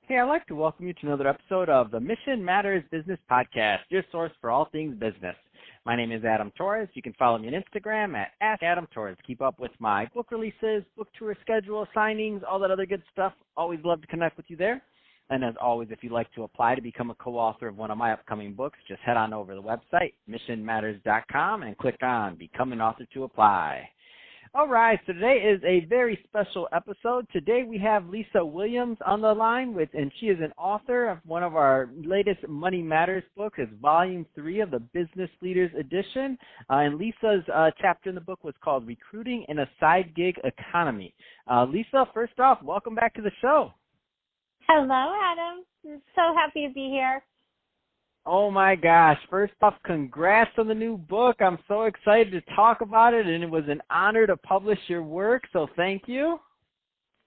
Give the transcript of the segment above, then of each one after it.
Hey, I'd like to welcome you to another episode of the Mission Matters Business Podcast, your source for all things business. My name is Adam Torres. You can follow me on Instagram at @AdamTorres. Keep up with my book releases, book tour schedule, signings, all that other good stuff. Always love to connect with you there. And as always, if you'd like to apply to become a co-author of one of my upcoming books, just head on over to the website, missionmatters.com, and click on Become an Author to apply. All right, so today is a very special episode. Today we have Lisa Williams on the line, and she is an author of one of our latest Money Matters books. It's Volume 3 of the Business Leaders Edition. And Lisa's chapter in the book was called Recruiting in a Side Gig Economy. Lisa, first off, welcome back to the show. Hello, Adam. I'm so happy to be here. Oh, my gosh. First off, congrats on the new book. I'm so excited to talk about it, and it was an honor to publish your work, so thank you.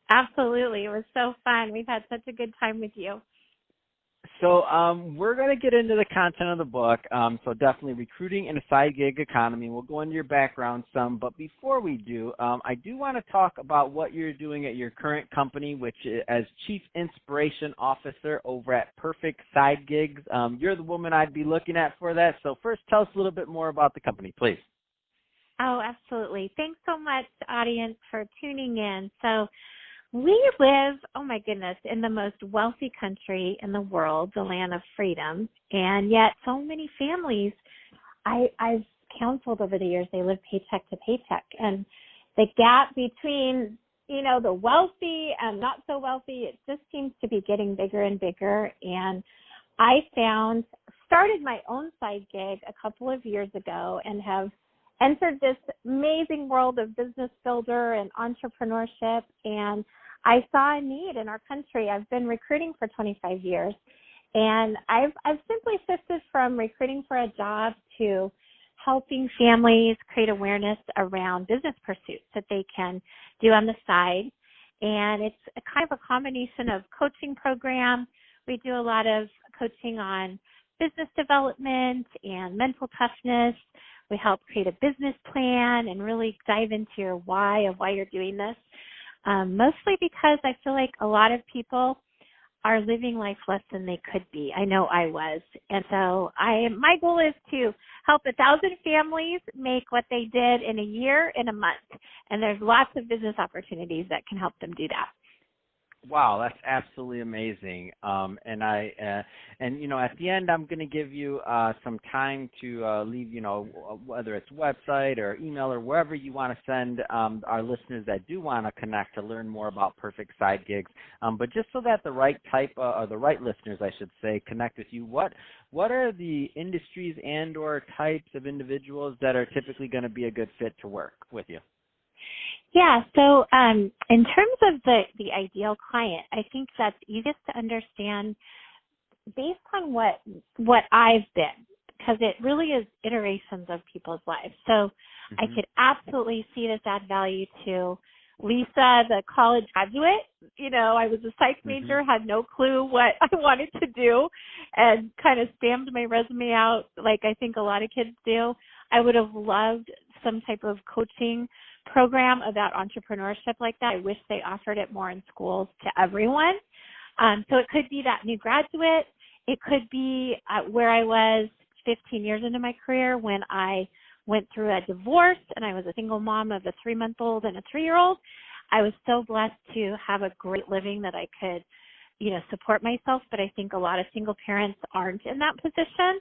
Absolutely. It was so fun. We've had such a good time with you. So we're going to get into the content of the book, so definitely Recruiting in a Side Gig Economy. We'll go into your background some, but before we do, I do want to talk about what you're doing at your current company, which is as Chief Inspiration Officer over at Perfect Side Gigs. You're the woman I'd be looking at for that, so first tell us a little bit more about the company, please. Oh, absolutely. Thanks so much, audience, for tuning in. So we live, oh my goodness, in the most wealthy country in the world, the land of freedom, and yet so many families, I've counseled over the years, they live paycheck to paycheck, and the gap between, the wealthy and not so wealthy, it just seems to be getting bigger and bigger, and I started my own side gig a couple of years ago and have entered this amazing world of business builder and entrepreneurship, and I saw a need in our country. I've been recruiting for 25 years, and I've simply shifted from recruiting for a job to helping families create awareness around business pursuits that they can do on the side. And it's a kind of a combination of coaching program. We do a lot of coaching on business development and mental toughness. We help create a business plan and really dive into your why of why you're doing this. Mostly because I feel like a lot of people are living life less than they could be. I know I was. And so my goal is to help 1,000 families make what they did in a year in a month. And there's lots of business opportunities that can help them do that. Wow, that's absolutely amazing. And at the end, I'm going to give you some time to leave, whether it's website or email or wherever you want to send our listeners that do want to connect to learn more about Perfect Side Gigs. But just so that the right type or the right listeners, I should say, connect with you, what are the industries and or types of individuals that are typically going to be a good fit to work with you? Yeah, so in terms of the ideal client, I think that's easiest to understand based on what I've been, because it really is iterations of people's lives. So I could absolutely see this add value to Lisa, the college graduate. I was a psych major, had no clue what I wanted to do, and kind of stamped my resume out like I think a lot of kids do. I would have loved some type of coaching program about entrepreneurship like that. I wish they offered it more in schools to everyone. So it could be that new graduate. It could be where I was 15 years into my career when I went through a divorce and I was a single mom of a 3-month-old and a 3-year-old. I was so blessed to have a great living that I could, support myself. But I think a lot of single parents aren't in that position.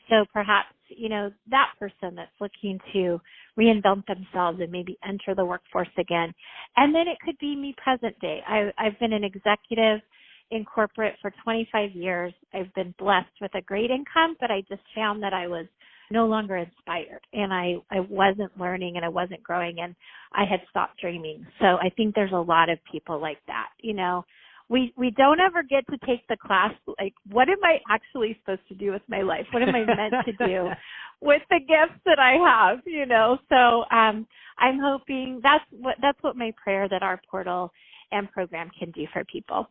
So perhaps, that person that's looking to reinvent themselves and maybe enter the workforce again. And then it could be me present day. I've been an executive in corporate for 25 years. I've been blessed with a great income, but I just found that I was no longer inspired and I wasn't learning and I wasn't growing and I had stopped dreaming. So I think there's a lot of people like that, We don't ever get to take the class, like, what am I actually supposed to do with my life? What am I meant to do with the gifts that I have, So I'm hoping that's what my prayer that our portal and program can do for people.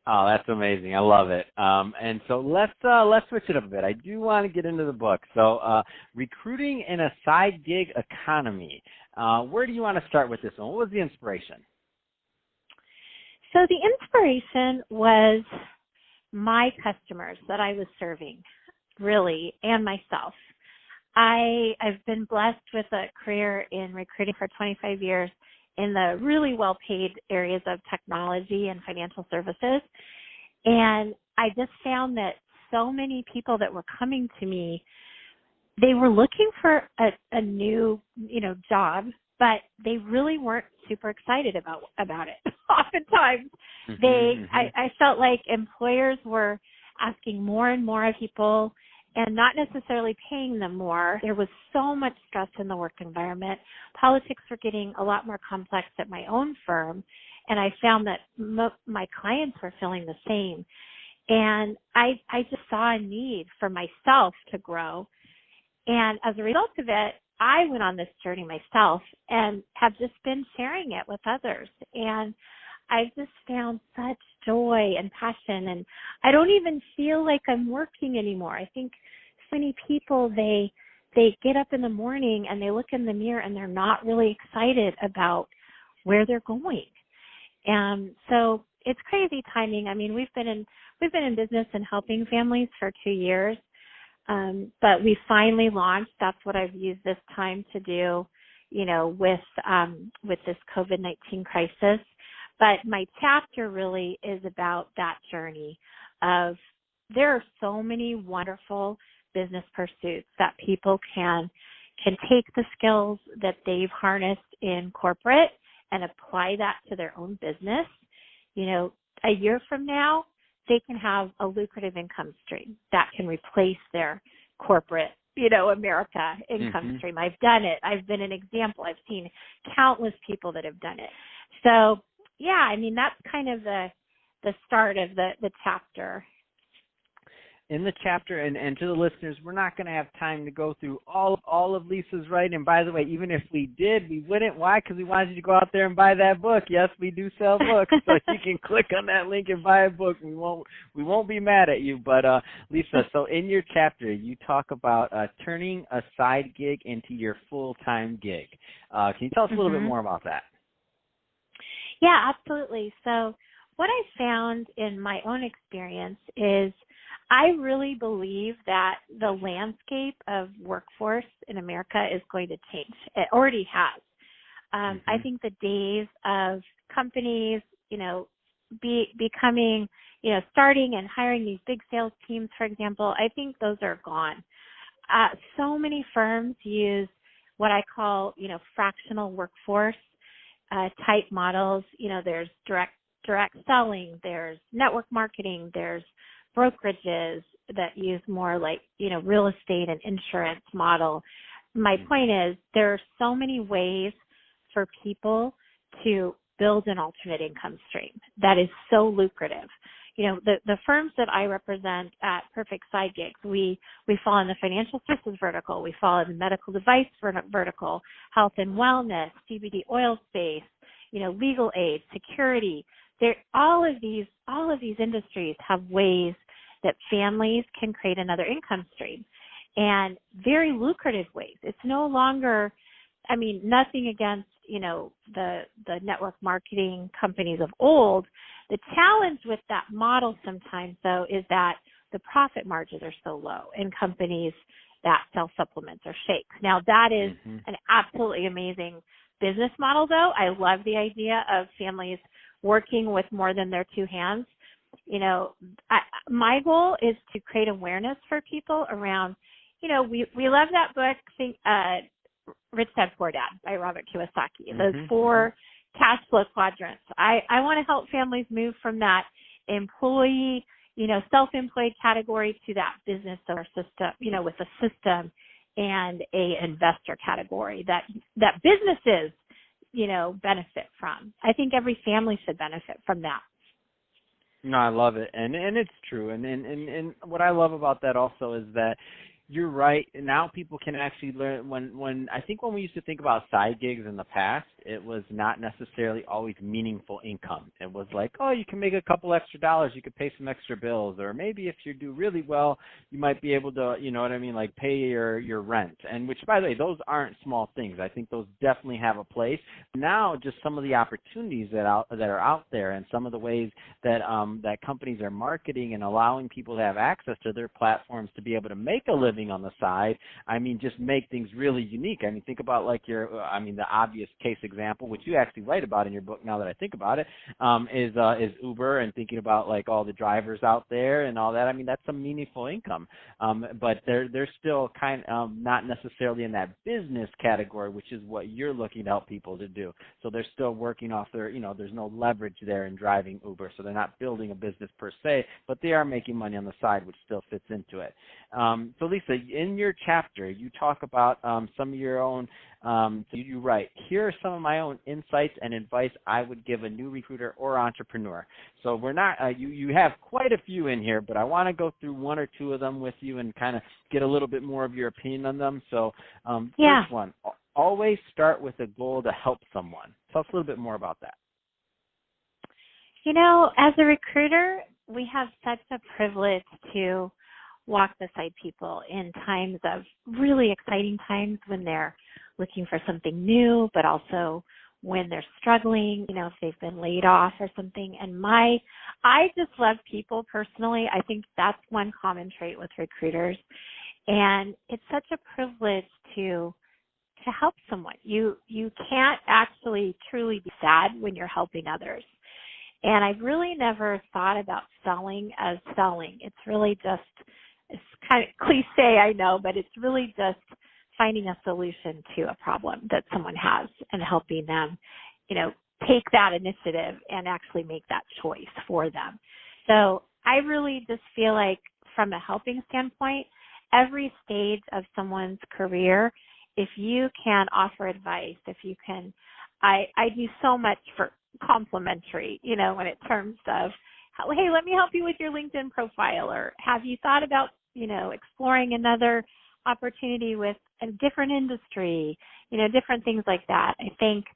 Oh, that's amazing. I love it. And so let's switch it up a bit. I do want to get into the book. So recruiting in a side gig economy. Where do you want to start with this one? What was the inspiration? So the inspiration was my customers that I was serving, really, and myself. I've been blessed with a career in recruiting for 25 years in the really well-paid areas of technology and financial services. And I just found that so many people that were coming to me, they were looking for a new, job, but they really weren't super excited about it. Oftentimes, I felt like employers were asking more and more of people and not necessarily paying them more. There was so much stress in the work environment. Politics were getting a lot more complex at my own firm, and I found that my clients were feeling the same. And I just saw a need for myself to grow. And as a result of it, I went on this journey myself and have just been sharing it with others. And I've just found such joy and passion, and I don't even feel like I'm working anymore. I think so many people, they get up in the morning and they look in the mirror and they're not really excited about where they're going. And so it's crazy timing. I mean, we've been in business and helping families for 2 years, but we finally launched. That's what I've used this time to do, with this COVID-19 crisis. But my chapter really is about that journey of there are so many wonderful business pursuits that people can take the skills that they've harnessed in corporate and apply that to their own business. A year from now, they can have a lucrative income stream that can replace their corporate, America income stream. I've done it. I've been an example. I've seen countless people that have done it. So, yeah, I mean, that's kind of the start of the chapter. In the chapter, and to the listeners, we're not going to have time to go through all of Lisa's writing. And by the way, even if we did, we wouldn't. Why? Because we wanted you to go out there and buy that book. Yes, we do sell books, so you can click on that link and buy a book. We won't be mad at you. But Lisa, so in your chapter, you talk about turning a side gig into your full-time gig. Can you tell us a little bit more about that? Yeah, absolutely. So what I found in my own experience is I really believe that the landscape of workforce in America is going to change. It already has. I think the days of companies, becoming, starting and hiring these big sales teams, for example, I think those are gone. So many firms use what I call, fractional workforce type models. There's direct selling, there's network marketing, there's brokerages that use more like, real estate and insurance model. My point is there are so many ways for people to build an alternate income stream that is so lucrative. The firms that I represent at Perfect Side Gigs, we fall in the financial services vertical, we fall in the medical device vertical, health and wellness, CBD oil space, legal aid, security. All of these industries have ways that families can create another income stream, and very lucrative ways. It's no longer, nothing against, the network marketing companies of old. The challenge with that model sometimes, though, is that the profit margins are so low in companies that sell supplements or shakes. Now, that is an absolutely amazing business model, though. I love the idea of families working with more than their two hands. My goal is to create awareness for people around, we love that book, Rich Dad, Poor Dad by Robert Kiyosaki, those 4 cash flow quadrants. I want to help families move from that employee, self-employed category to that business or system, with a system and a investor category that businesses, benefit from. I think every family should benefit from that. No, I love it, and it's true, and what I love about that also is that you're right. Now people can actually learn when we used to think about side gigs in the past, it was not necessarily always meaningful income. It was like, oh, you can make a couple extra dollars, you could pay some extra bills, or maybe if you do really well, you might be able to, you know what I mean, like pay your rent. And which, by the way, those aren't small things. I think those definitely have a place. Now, just some of the opportunities that are out there, and some of the ways that that companies are marketing and allowing people to have access to their platforms to be able to make a living on the side. I mean, just make things really unique. I mean, think about like the obvious case example, which you actually write about in your book. Now that I think about it, is Uber, and thinking about like all the drivers out there and all that. I mean, that's some meaningful income, but they're still kind of not necessarily in that business category, which is what you're looking to help people to do. So they're still working off their, there's no leverage there in driving Uber, so they're not building a business per se, but they are making money on the side, which still fits into it. So Lisa, in your chapter, you talk about some of your own, you write, here are some of my own insights and advice I would give a new recruiter or entrepreneur. So we're not, you have quite a few in here, but I want to go through one or two of them with you and kind of get a little bit more of your opinion on them. So first one, always start with a goal to help someone. Tell us a little bit more about that. As a recruiter, we have such a privilege to walk beside people in times of really exciting times when they're looking for something new, but also when they're struggling, if they've been laid off or something. And I just love people personally. I think that's one common trait with recruiters. And it's such a privilege to help someone. You can't actually truly be sad when you're helping others. And I've really never thought about selling as selling. It's really just, it's kind of cliche, I know, but it's really just finding a solution to a problem that someone has and helping them, take that initiative and actually make that choice for them. So I really just feel like from a helping standpoint, every stage of someone's career, if you can offer advice, if you can, I do so much for complimentary, when it terms of, hey, let me help you with your LinkedIn profile, or have you thought about, exploring another opportunity with a different industry, different things like that. I think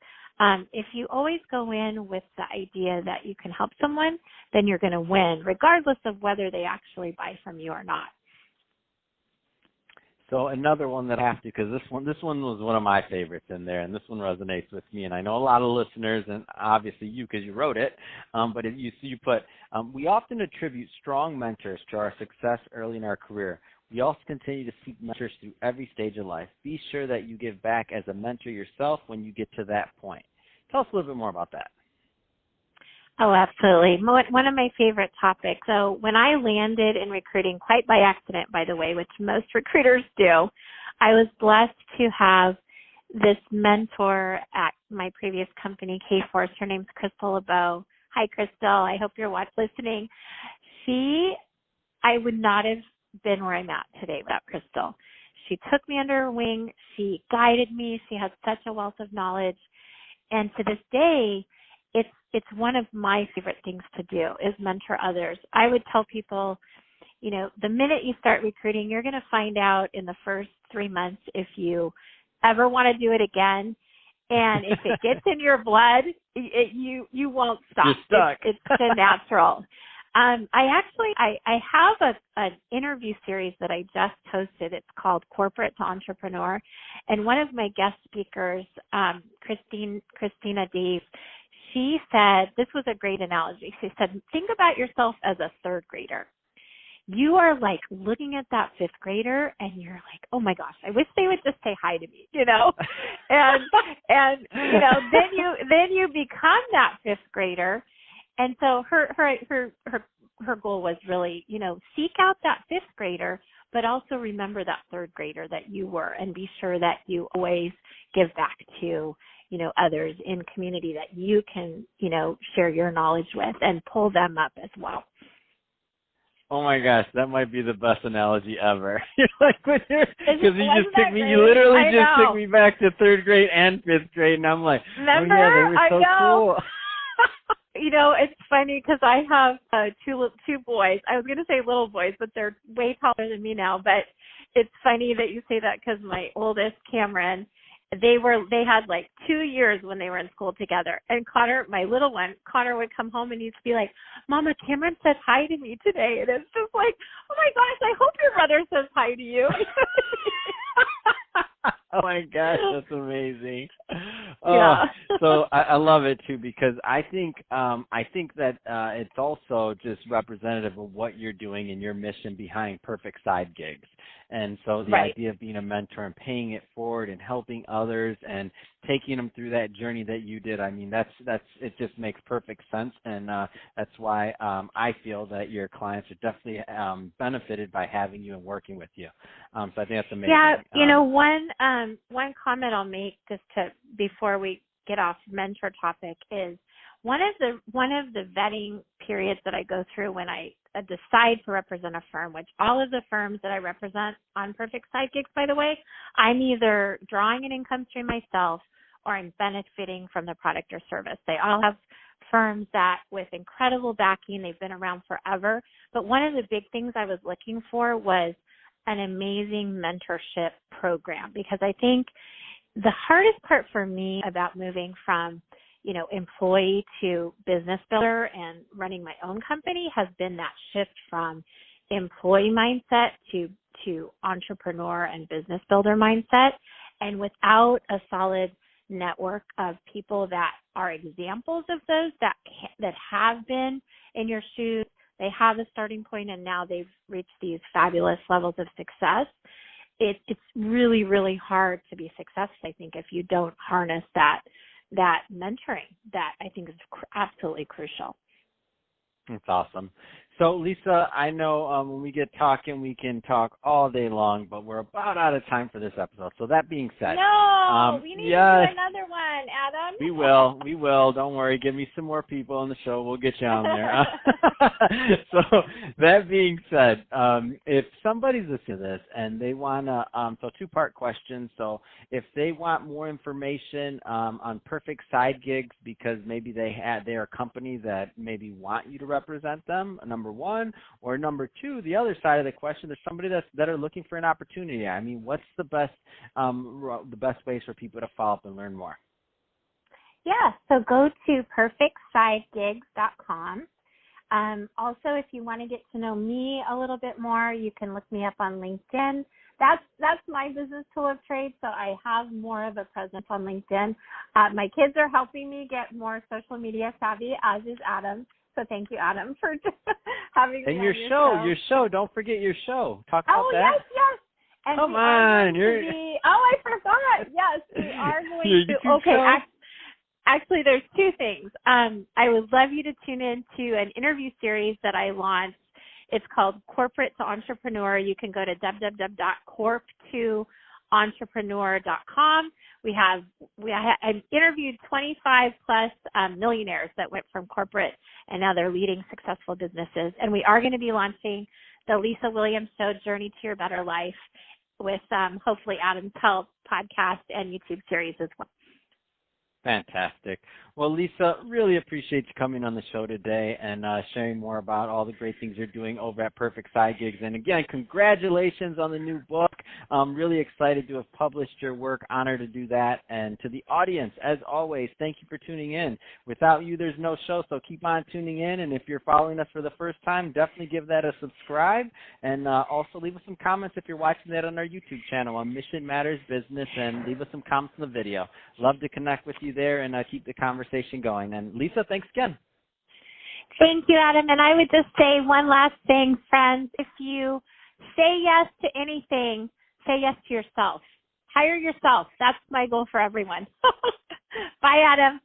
if you always go in with the idea that you can help someone, then you're going to win, regardless of whether they actually buy from you or not. So another one that I have to, because this one was one of my favorites in there, and this one resonates with me, and I know a lot of listeners, and obviously you because you wrote it, but you put, we often attribute strong mentors to our success early in our career. We also continue to seek mentors through every stage of life. Be sure that you give back as a mentor yourself when you get to that point. Tell us a little bit more about that. Oh, absolutely. One of my favorite topics. So when I landed in recruiting, quite by accident, by the way, which most recruiters do, I was blessed to have this mentor at my previous company, K-Force. Her name's Crystal LeBeau. Hi, Crystal. I hope you're listening. I would not have been where I'm at today without Crystal. She took me under her wing. She guided me. She has such a wealth of knowledge. And to this day, it's one of my favorite things to do is mentor others. I would tell people, the minute you start recruiting, you're going to find out in the first 3 months if you ever want to do it again. And if it gets in your blood, you won't stop. You're stuck. It's so natural. I have an interview series that I just hosted. It's called Corporate to Entrepreneur. And one of my guest speakers, Christina Deves, she said, this was a great analogy. She said, think about yourself as a third grader. You are like looking at that fifth grader and you're like, oh my gosh, I wish they would just say hi to me, and then you become that fifth grader. And so her goal was really, seek out that fifth grader, but also remember that third grader that you were, and be sure that you always give back to, others in community that you can, share your knowledge with and pull them up as well. Oh my gosh, that might be the best analogy ever. Because you literally just took me back to third grade and fifth grade, and I'm like, remember? Oh yeah, they were so cool. It's funny because I have two boys. I was going to say little boys, but they're way taller than me now. But it's funny that you say that because my oldest, Cameron, They had like 2 years when they were in school together. And Connor, my little one, Connor would come home and he'd be like, Mama, Cameron said hi to me today. And it's just like, oh my gosh, I hope your brother says hi to you. Oh my gosh, that's amazing. Yeah. So I love it too, because I think that it's also just representative of what you're doing and your mission behind Perfect Side Gigs. And so the idea of being a mentor and paying it forward and helping others and taking them through that journey that you did, I mean, that's it just makes perfect sense. And that's why I feel that your clients are definitely benefited by having you and working with you. So I think that's amazing. Yeah, one comment I'll make just before we get off mentor topic is one of the vetting periods that I go through when I decide to represent a firm, which all of the firms that I represent on Perfect Side Gigs, by the way, I'm either drawing an income stream myself or I'm benefiting from the product or service. They all have firms that with incredible backing, they've been around forever. But one of the big things I was looking for was an amazing mentorship program, because I think the hardest part for me about moving from, employee to business builder and running my own company has been that shift from employee mindset to entrepreneur and business builder mindset. And without a solid network of people that are examples of those that have been in your shoes, they have a starting point and now they've reached these fabulous levels of success. It's really, really hard to be successful, I think, if you don't harness that mentoring that I think is absolutely crucial. That's awesome. So, Lisa, I know when we get talking, we can talk all day long, but we're about out of time for this episode. So that being said, we need to do another one, Adam. We will. Don't worry. Give me some more people on the show. We'll get you on there. So that being said, if somebody's listening to this and they want to, so two-part question. So if they want more information on Perfect Side Gigs, because maybe they're a company that maybe want you to represent them, number one, or number two, the other side of the question, there's somebody that are looking for an opportunity. I mean, what's the best ways for people to follow up and learn more? Yeah, so go to perfectsidegigs.com. Also, if you want to get to know me a little bit more, you can look me up on LinkedIn. That's my business tool of trade, so I have more of a presence on LinkedIn. My kids are helping me get more social media savvy, as is Adam. So thank you, Adam, for having me on your show. Don't forget your show. Talk about that. Oh, yes. And come on. I forgot. Yes, we are going to. Okay, actually, there's two things. I would love you to tune in to an interview series that I launched. It's called Corporate to Entrepreneur. You can go to www.corp2entrepreneur.com. I've interviewed 25 plus millionaires that went from corporate and now they're leading successful businesses. And we are going to be launching the Lisa Williams Show, Journey to Your Better Life, with hopefully Adam's help, podcast and YouTube series as well. Fantastic. Well, Lisa, really appreciate you coming on the show today and sharing more about all the great things you're doing over at Perfect Side Gigs. And again, congratulations on the new book. I'm really excited to have published your work. Honored to do that. And to the audience, as always, thank you for tuning in. Without you, there's no show, so keep on tuning in. And if you're following us for the first time, definitely give that a subscribe. And also leave us some comments if you're watching that on our YouTube channel on Mission Matters Business, and leave us some comments in the video. Love to connect with you there and keep the conversation going. And Lisa, thanks again. Thank you, Adam. And I would just say one last thing, friends. If you say yes to anything, say yes to yourself. Hire yourself. That's my goal for everyone. Bye, Adam.